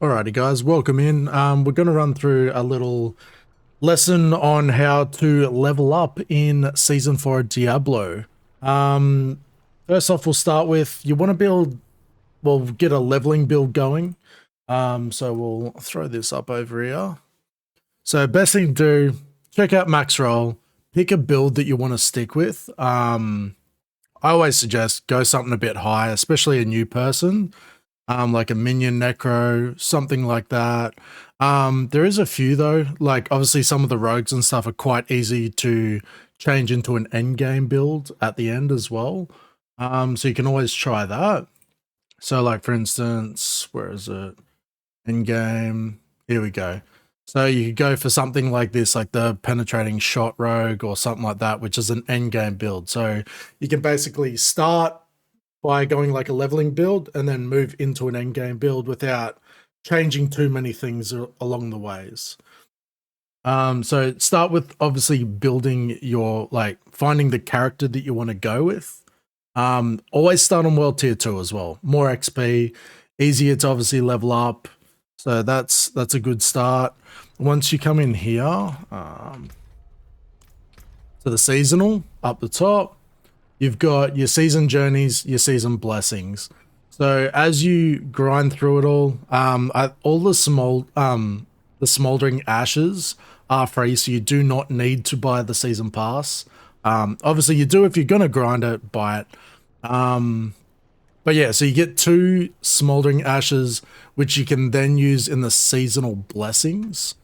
Alrighty guys, welcome in. We're going to run through a little lesson on how to level up in Season 4 of Diablo. First off, we'll start with, you want to build, well, get a leveling build going. So we'll throw this up over here. So best thing to do, check out Max Roll, pick a build that you want to stick with. I always suggest go something a bit high, especially a new person. Like a minion necro, something like that. There is a few though, like obviously some of the rogues and stuff are quite easy to change into an end game build at the end as well. So you can always try that. So like for instance, where is it? End game, here we go. So you could go for something like this, like the penetrating shot rogue or something like that, which is an end game build. So you can basically start by going like a leveling build and then move into an end game build without changing too many things along the ways. So start with obviously building your, like finding the character that you want to go with. Always start on world tier 2 as well. More XP, easier to obviously level up. So that's a good start. Once you come in here, to the seasonal up the top, you've got your season journeys, your season blessings. So as you grind through it all the smoldering ashes are free, so you do not need to buy the season pass. Obviously you do if you're gonna grind it, buy it. But yeah, so you get 2 smoldering ashes, which you can then use in the seasonal blessings.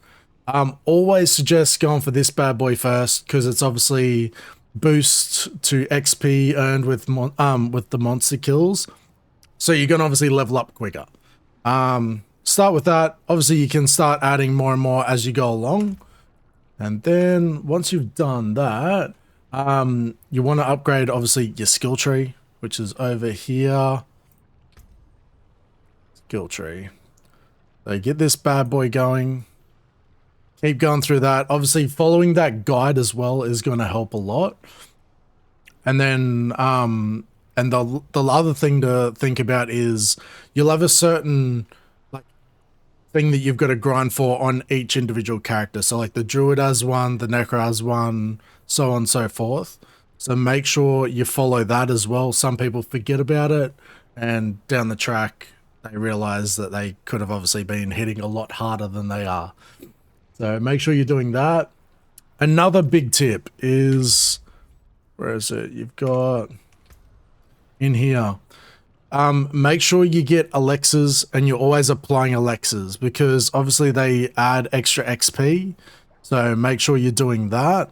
Always suggest going for this bad boy first, because it's obviously boost to XP earned with the monster kills, so you're gonna obviously level up quicker. Start with that. Obviously you can start adding more and more as you go along, and then once you've done that, you want to upgrade obviously your skill tree, which is over here. Skill tree. So get this bad boy going. Keep going through that. Obviously, following that guide as well is going to help a lot. And then, and the other thing to think about is you'll have a certain like thing that you've got to grind for on each individual character. So like the Druid has one, the Necro has one, so on and so forth. So make sure you follow that as well. Some people forget about it, and down the track, they realize that they could have obviously been hitting a lot harder than they are. So make sure you're doing that. Another big tip is, where is it? You've got in here. Make sure you get Alexas, and you're always applying Alexas, because obviously they add extra XP. So make sure you're doing that.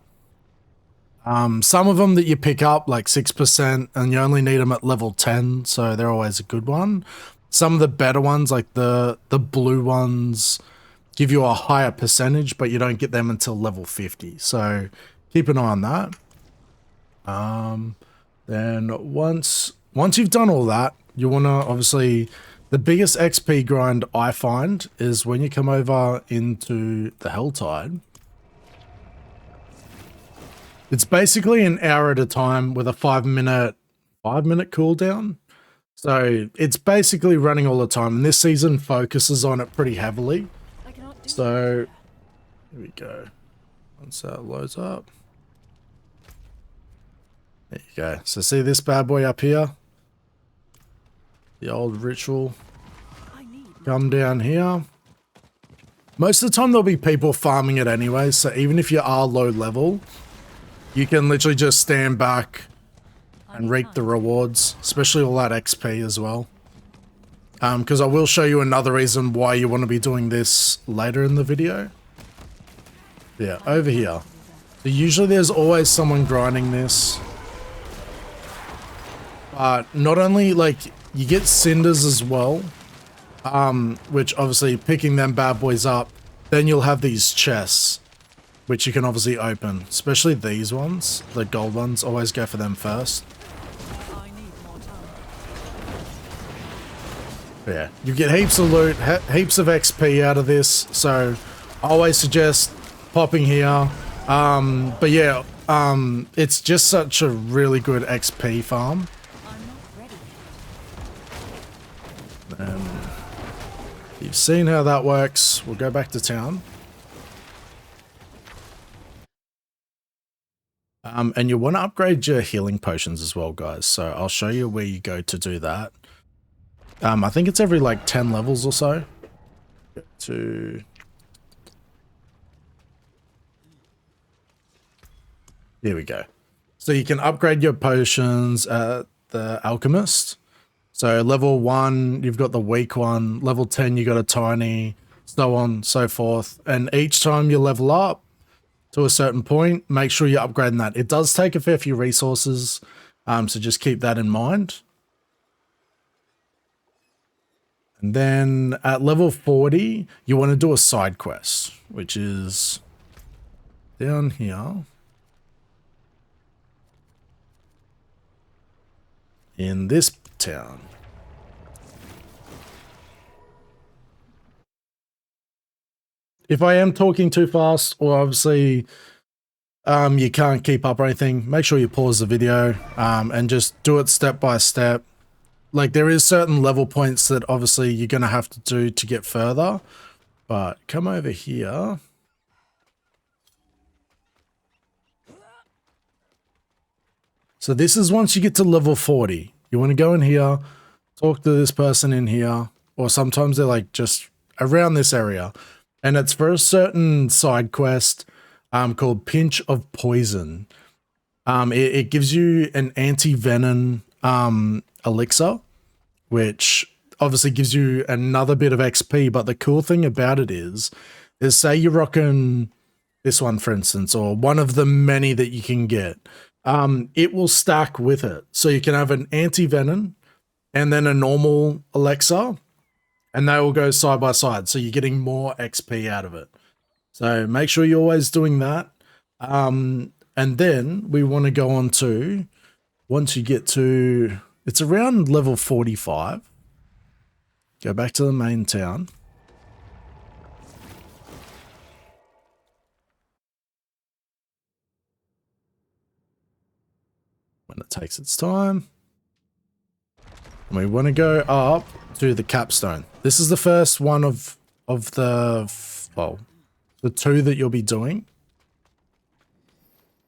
Some of them that you pick up like 6%, and you only need them at level 10, so they're always a good one. Some of the better ones, like the blue ones, give you a higher percentage, but you don't get them until level 50. So keep an eye on that. Then once you've done all that, you want to obviously, the biggest XP grind I find is when you come over into the Helltide. It's basically an hour at a time with a 5-minute cooldown. So it's basically running all the time, and this season focuses on it pretty heavily. So here we go. Once that loads up, there you go. So see this bad boy up here, the old ritual. Come down here. Most of the time there'll be people farming it anyway, so even if you are low level, you can literally just stand back and reap the rewards, especially all that XP as well. Because I will show you another reason why you want to be doing this later in the video. Yeah, over here. So usually there's always someone grinding this. But not only, like, you get cinders as well, which obviously picking them bad boys up, then you'll have these chests, which you can obviously open. Especially these ones, the gold ones, always go for them first. Yeah, you get heaps of loot, heaps of XP out of this, so I always suggest popping here. But yeah, it's just such a really good XP farm. You've seen how that works. We'll go back to town. And you want to upgrade your healing potions as well, guys. So I'll show you where you go to do that. I think it's every like 10 levels or so. Here we go. So you can upgrade your potions at the alchemist. So level 1, you've got the weak one. Level 10, you got a tiny, so on, so forth. And each time you level up to a certain point, make sure you're upgrading that. It does take a fair few resources, so just keep that in mind. And then at level 40, you want to do a side quest, which is down here. In this town. If I am talking too fast, or obviously you can't keep up or anything, make sure you pause the video and just do it step by step. Like, there is certain level points that obviously you're going to have to do to get further, but come over here. So this is once you get to level 40. You want to go in here, talk to this person in here, or sometimes they're like just around this area. And it's for a certain side quest called Pinch of Poison. It gives you an anti-venom elixir, which obviously gives you another bit of XP. But the cool thing about it is say you're rocking this one, for instance, or one of the many that you can get. It will stack with it. So you can have an anti-venom and then a normal elixir, and they will go side by side. So you're getting more XP out of it. So make sure you're always doing that. And then we want to go on to, once you get to, it's around level 45. Go back to the main town. When it takes its time. And we want to go up to the capstone. This is the first one of the, well, the 2 that you'll be doing.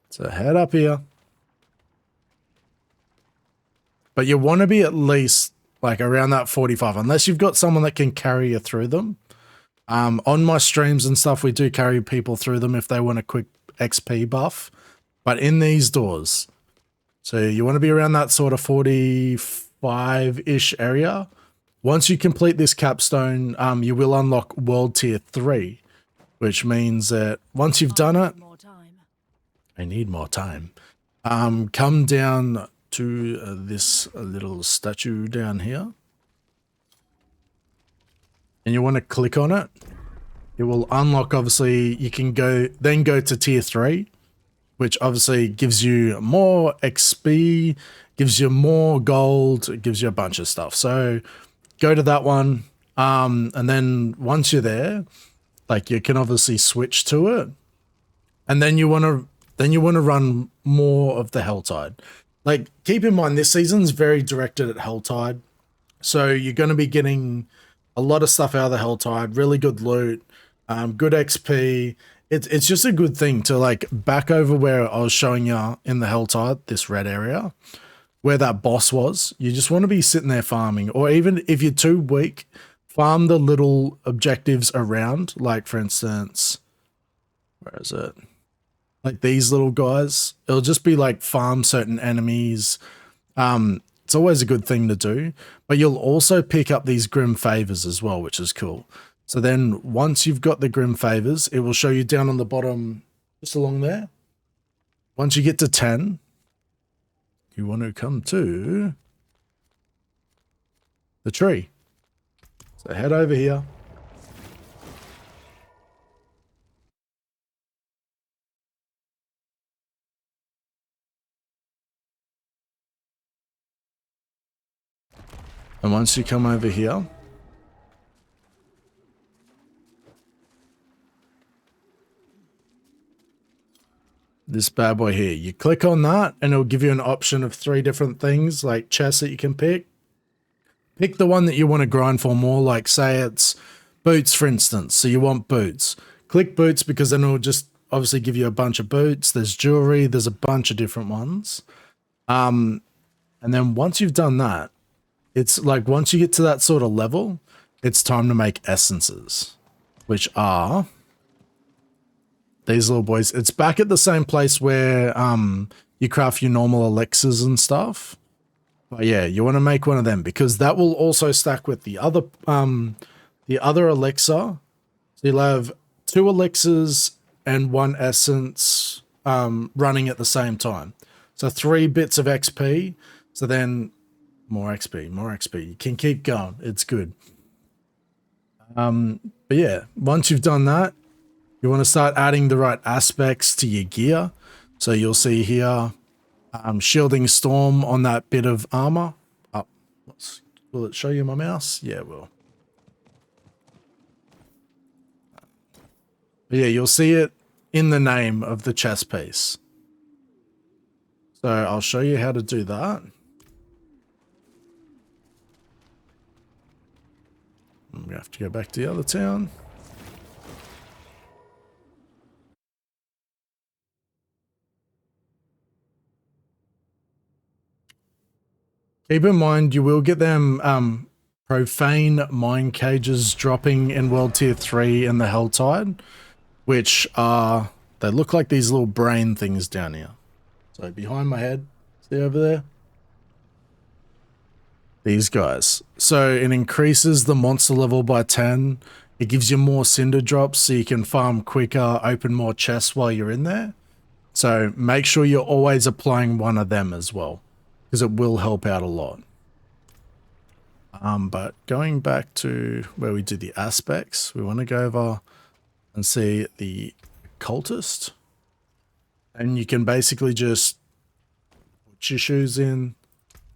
So head up here. But you want to be at least like around that 45, unless you've got someone that can carry you through them. On my streams and stuff, we do carry people through them if they want a quick XP buff. But in these doors, so you want to be around that sort of 45-ish area. Once you complete this capstone, you will unlock World Tier 3, which means that once you've done it, I need more time. Come down to this little statue down here. And you want to click on it. It will unlock, obviously, you can go to Tier 3. Which obviously gives you more XP, gives you more gold, it gives you a bunch of stuff. So go to that one, and then once you're there, like you can obviously switch to it, and then you want to run more of the Helltide. Like, keep in mind this season's very directed at Helltide, so you're going to be getting a lot of stuff out of the Helltide, really good loot, good XP. It's just a good thing to, like, back over where I was showing you in the Helltide, this red area, where that boss was. You just want to be sitting there farming. Or even if you're too weak, farm the little objectives around. Like, for instance, where is it? Like these little guys. It'll just be like farm certain enemies. It's always a good thing to do. But you'll also pick up these Grim Favors as well, which is cool. So then once you've got the Grim Favors, it will show you down on the bottom, just along there. Once you get to 10, you want to come to the tree. So head over here. And once you come over here, this bad boy here, you click on that and it'll give you an option of 3 different things, like chests that you can pick. Pick the one that you want to grind for more, like say it's boots, for instance. So you want boots. Click boots because then it'll just obviously give you a bunch of boots. There's jewelry. There's a bunch of different ones. And then once you've done that, it's like once you get to that sort of level, it's time to make essences, which are these little boys. It's back at the same place where you craft your normal elixirs and stuff. But yeah, you want to make one of them because that will also stack with the other elixir. So you'll have 2 elixirs and 1 essence running at the same time. So 3 bits of XP. So then more XP, more XP. You can keep going. It's good. But yeah, once you've done that, you want to start adding the right aspects to your gear. So you'll see here, shielding storm on that bit of armor. Oh, will it show you my mouse? Yeah, it will. But yeah, you'll see it in the name of the chest piece. So I'll show you how to do that. I'm gonna have to go back to the other town. Keep in mind, you will get them profane mine cages dropping in World Tier 3 in the Helltide, which are, they look like these little brain things down here. So behind my head, see over there? These guys. So it increases the monster level by 10. It gives you more cinder drops so you can farm quicker, open more chests while you're in there. So make sure you're always applying one of them as well, because it will help out a lot. But going back to where we do the aspects, we want to go over and see the cultist. And you can basically just put your shoes in,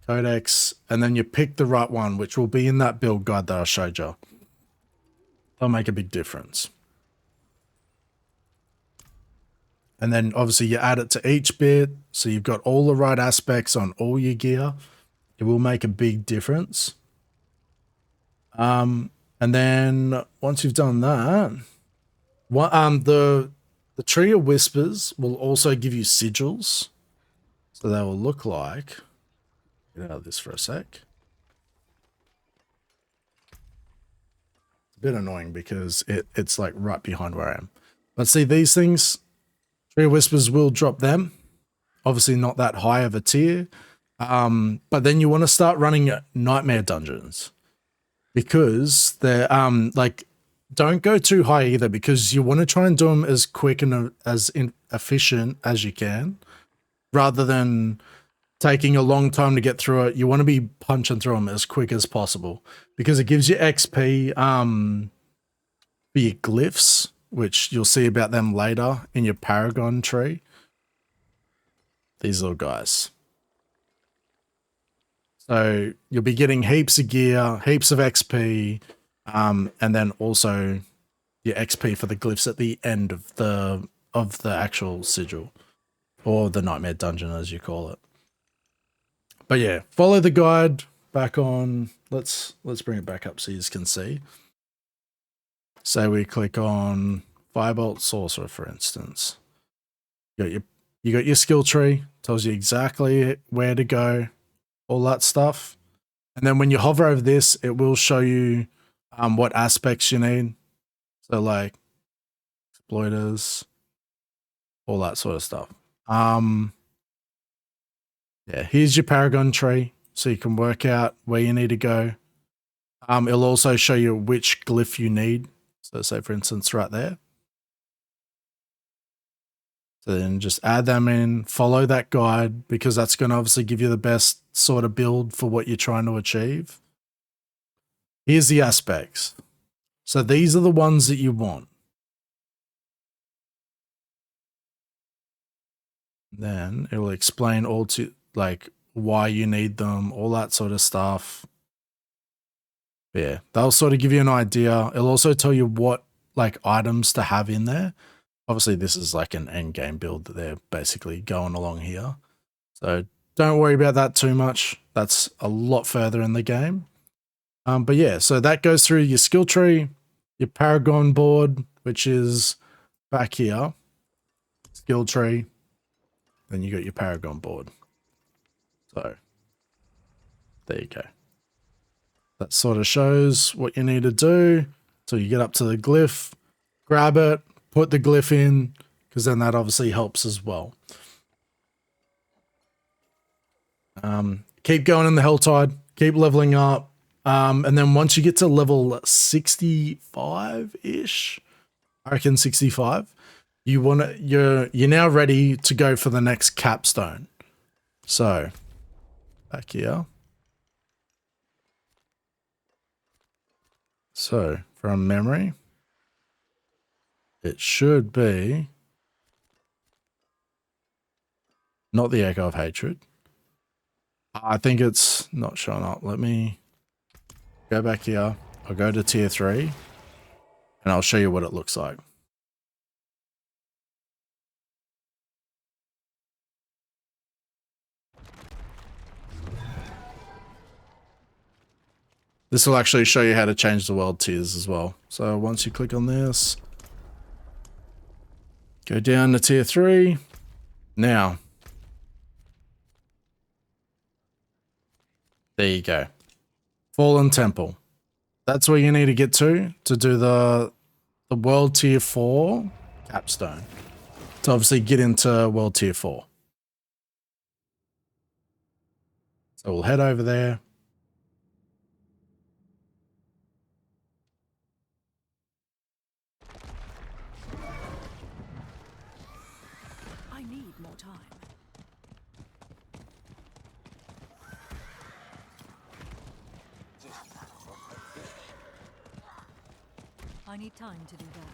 codex, and then you pick the right one, which will be in that build guide that I showed you. That'll make a big difference. And then obviously you add it to each bit, so you've got all the right aspects on all your gear. It will make a big difference. And then once you've done that, the Tree of Whispers will also give you sigils. So they will look like, get out of this for a sec. It's a bit annoying because it's like right behind where I am. But see these things, Tree of Whispers will drop them. Obviously not that high of a tier. But then you want to start running nightmare dungeons. Because they're like, don't go too high either, because you want to try and do them as quick and as efficient as you can, rather than taking a long time to get through it. You want to be punching through them as quick as possible, because it gives you XP for your glyphs, which you'll see about them later in your Paragon tree. These little guys. So you'll be getting heaps of gear, heaps of XP, and then also your XP for the glyphs at the end of the actual sigil, or the nightmare dungeon as you call it. But yeah, follow the guide back on. Let's bring it back up so you can see. Say we click on Firebolt Sorcerer, for instance. You got your skill tree, tells you exactly where to go. All that stuff. And then when you hover over this, it will show you what aspects you need. So like exploiters, all that sort of stuff. Yeah, here's your Paragon tree, so you can work out where you need to go. It'll also show you which glyph you need. So say for instance right there. So then just add them in, follow that guide, because that's going to obviously give you the best sort of build for what you're trying to achieve. Here's the aspects. So these are the ones that you want. Then it will explain all to like why you need them, all that sort of stuff. But yeah, that'll sort of give you an idea. It'll also tell you what like items to have in there. Obviously, this is like an end game build that they're basically going along here. So don't worry about that too much. That's a lot further in the game. But yeah, so that goes through your skill tree. your Paragon board, which is back here, skill tree. Then you got your Paragon board. So there you go. That sort of shows what you need to do. So you get up to the glyph, grab it, put the glyph in, because then that obviously helps as well. Keep going in the Helltide, keep leveling up. And then once you get to level 65-ish, I reckon 65, you're now ready to go for the next capstone. So back here. So from memory, it should be not the Echo of Hatred. I think it's not showing up. Let me go back here. I'll go to tier 3 and I'll show you what it looks like. This will actually show you how to change the world tiers as well. So once you click on this, go down to tier 3. Now, there you go. Fallen Temple. That's where you need to get to do the world tier 4 capstone. To obviously get into world tier 4. So we'll head over there. I need more time. I need time to do that.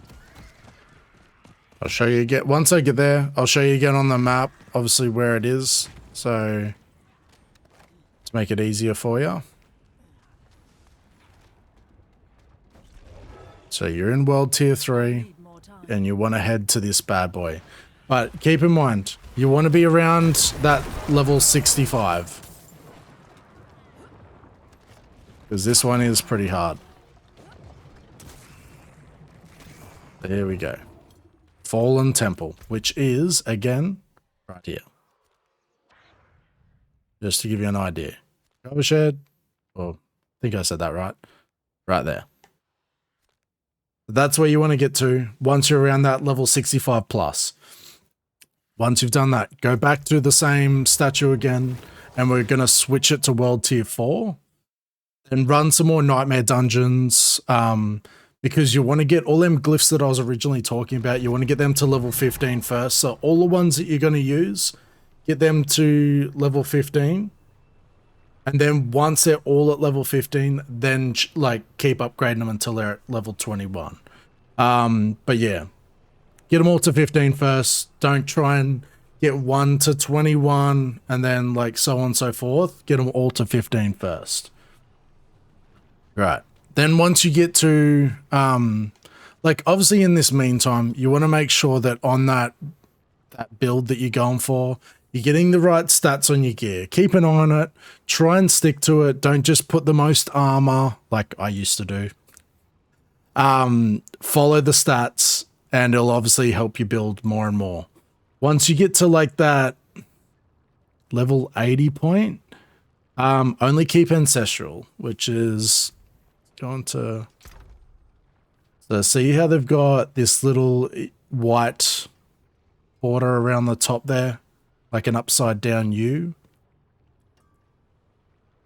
I'll show you again. Once I get there, I'll show you again on the map, obviously where it is. So to make it easier for you. So you're in world tier 3 and you want to head to this bad boy. But keep in mind, you want to be around that level 65. Because this one is pretty hard. There we go. Fallen Temple, which is, again, right here. Just to give you an idea. Cover shed. Well, I think I said that right. Right there. That's where you want to get to once you're around that level 65 plus. Once you've done that, go back to the same statue again, and we're going to switch it to world tier 4 and run some more nightmare dungeons. Because you want to get all them glyphs that I was originally talking about. You want to get them to level 15 first. So all the ones that you're going to use, get them to level 15. And then once they're all at level 15, then like keep upgrading them until they're at level 21. But yeah, get them all to 15 first. Don't try and get 1 to 21 and then like so on and so forth. Get them all to 15 first. Right. Then once you get to, like obviously in this meantime, you want to make sure that on that build that you're going for, you're getting the right stats on your gear. Keep an eye on it. Try and stick to it. Don't just put the most armor like I used to do. Follow the stats and it'll obviously help you build more and more. Once you get to like that level 80 point, only keep Ancestral, which is going to... So see how they've got this little white border around the top there? Like an upside down U.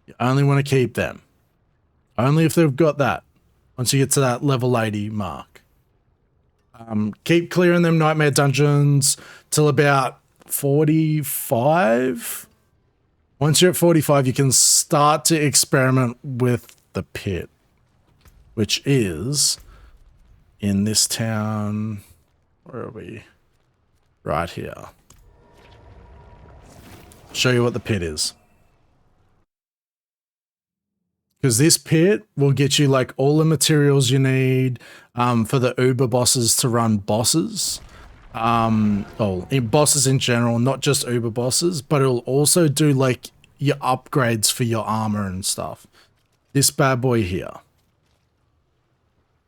You only want to keep them. Only if they've got that. Once you get to that level 80 mark. Keep clearing them nightmare dungeons till about 45. Once you're at 45, you can start to experiment with the pit. Which is in this town. Where are we? Right here. Show you what the pit is. Because this pit will get you like all the materials you need for the Uber bosses to run bosses. Bosses in general, not just Uber bosses, but it'll also do like your upgrades for your armor and stuff. This bad boy here.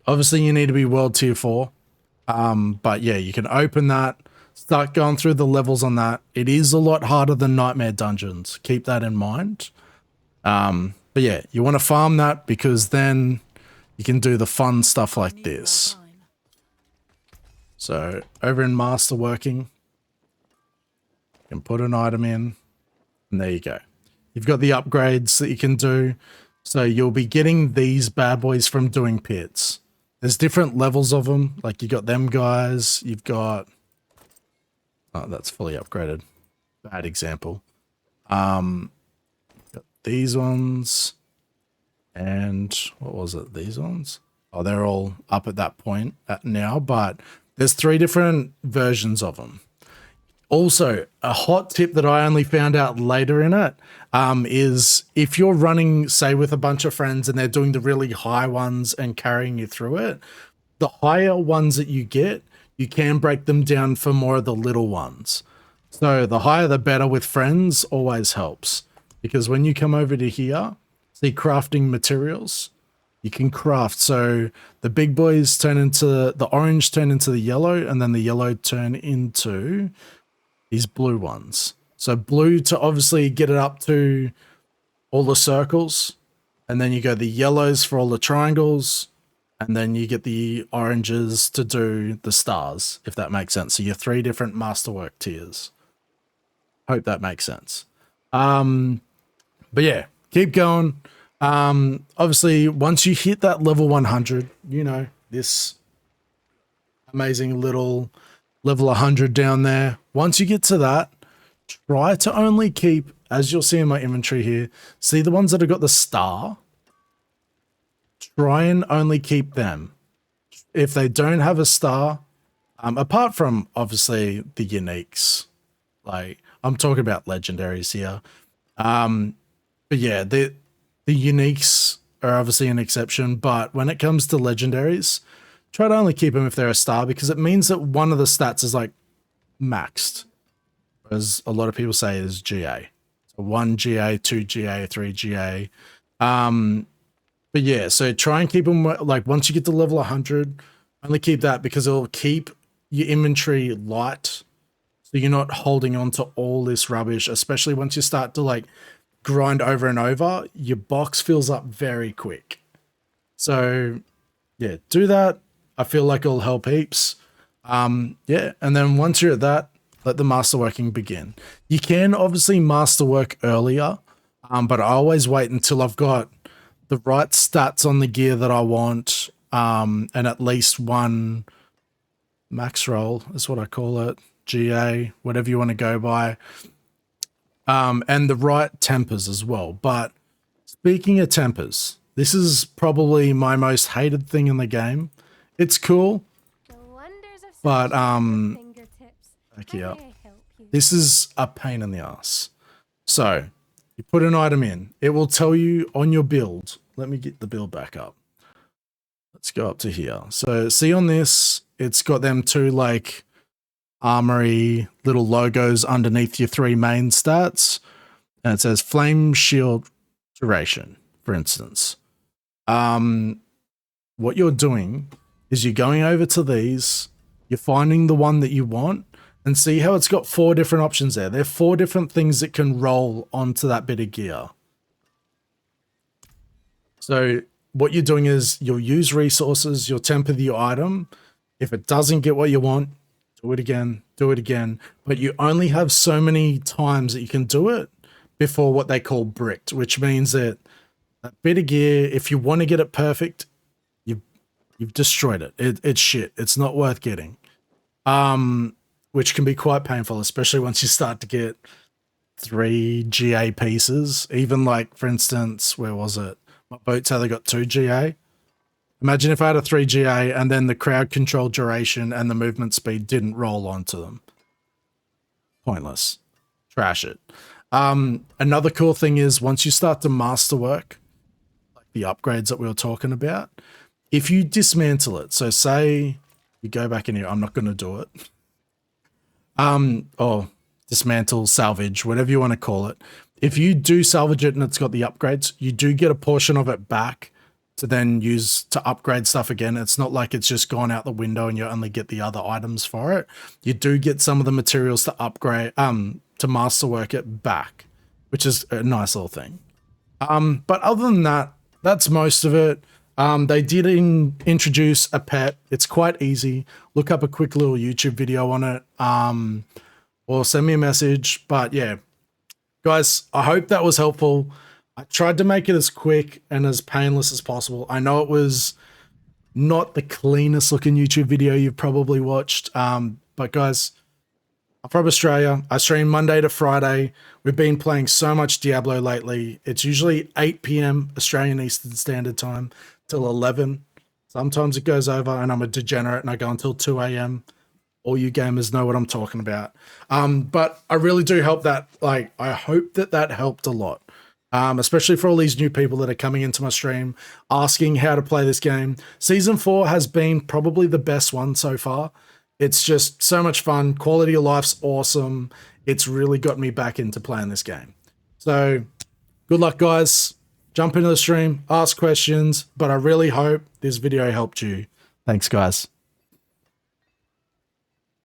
Obviously, you need to be world tier 4. But yeah, you can open that, start going through the levels on that. It is a lot harder than Nightmare Dungeons. Keep that in mind. But yeah, you want to farm that because then you can do the fun stuff like this. So over in Masterworking, you can put an item in, and there you go. You've got the upgrades that you can do. So you'll be getting these bad boys from doing pits. There's different levels of them. Like you got them guys. You've got... Oh, that's fully upgraded. Bad example. Got these ones. And what was it? These ones? Oh, they're all up at that point now. But there's 3 different versions of them. Also, a hot tip that I only found out later in it is if you're running, say, with a bunch of friends and they're doing the really high ones and carrying you through it, the higher ones that you get, you can break them down for more of the little ones. So the higher the better with friends always helps. Because when you come over to here, see crafting materials, you can craft. So the big boys turn into, the orange turn into the yellow, and then the yellow turn into... these blue ones. So blue to obviously get it up to all the circles, and then you go the yellows for all the triangles, and then you get the oranges to do the stars, if that makes sense. So you're 3 different masterwork tiers. Hope that makes sense. But yeah, keep going. Obviously, once you hit that level 100, you know, this amazing little level 100 down there. Once you get to that, try to only keep, as you'll see in my inventory here, see the ones that have got the star? Try and only keep them. If they don't have a star, apart from obviously the uniques, like I'm talking about legendaries here. But yeah, the uniques are obviously an exception, but when it comes to legendaries, try to only keep them if they're a star, because it means that one of the stats is like maxed, as a lot of people say is GA. So 1 GA, 2 GA, 3 GA. But yeah, so try and keep them, like once you get to level 100, only keep that because it'll keep your inventory light. So you're not holding on to all this rubbish, especially once you start to like grind over and over, your box fills up very quick. So yeah, do that. I feel like it'll help heaps. Yeah, and then once you're at that, let the masterworking begin. You can obviously masterwork earlier, but I always wait until I've got the right stats on the gear that I want, and at least 1 max roll is what I call it, GA, whatever you want to go by, and the right tempers as well. But speaking of tempers, this is probably my most hated thing in the game. It's cool, but this is a pain in the ass. So you put an item in, it will tell you on your build. Let me get the build back up. Let's go up to here. So see on this, it's got them 2 like armory little logos underneath your 3 main stats, and it says flame shield duration, for instance. What you're doing is you're going over to these, you're finding the one that you want, and see how it's got 4 different options there. There are 4 different things that can roll onto that bit of gear. So what you're doing is you'll use resources, you'll temper the item. If it doesn't get what you want, do it again, but you only have so many times that you can do it before what they call bricked, which means that that bit of gear, if you want to get it perfect, you've destroyed it. It's shit. It's not worth getting. Which can be quite painful, especially once you start to get 3 GA pieces. Even like, for instance, where was it? My boots, how they got 2 GA. Imagine if I had a 3 GA and then the crowd control duration and the movement speed didn't roll onto them. Pointless. Trash it. Another cool thing is once you start to masterwork, like the upgrades that we were talking about, if you dismantle it, so say you go back in here, I'm not going to do it. Or dismantle, salvage, whatever you want to call it. If you do salvage it and it's got the upgrades, you do get a portion of it back to then use to upgrade stuff again. It's not like it's just gone out the window and you only get the other items for it. You do get some of the materials to upgrade, to masterwork it back, which is a nice little thing. But other than that, that's most of it. They did introduce a pet. It's quite easy. Look up a quick little YouTube video on it, or send me a message. But yeah, guys, I hope that was helpful. I tried to make it as quick and as painless as possible. I know it was not the cleanest looking YouTube video you've probably watched, but guys, I'm from Australia. I stream Monday to Friday. We've been playing so much Diablo lately. It's usually 8 p.m. Australian Eastern Standard Time till 11. Sometimes it goes over and I'm a degenerate and I go until 2 a.m. All you gamers know what I'm talking about. But I really do hope that, I hope that helped a lot. Especially for all these new people that are coming into my stream, asking how to play this game. Season 4 has been probably the best one so far. It's just so much fun. Quality of life's awesome. It's really got me back into playing this game. So good luck, guys. Jump into the stream, ask questions, but I really hope this video helped you. Thanks, guys.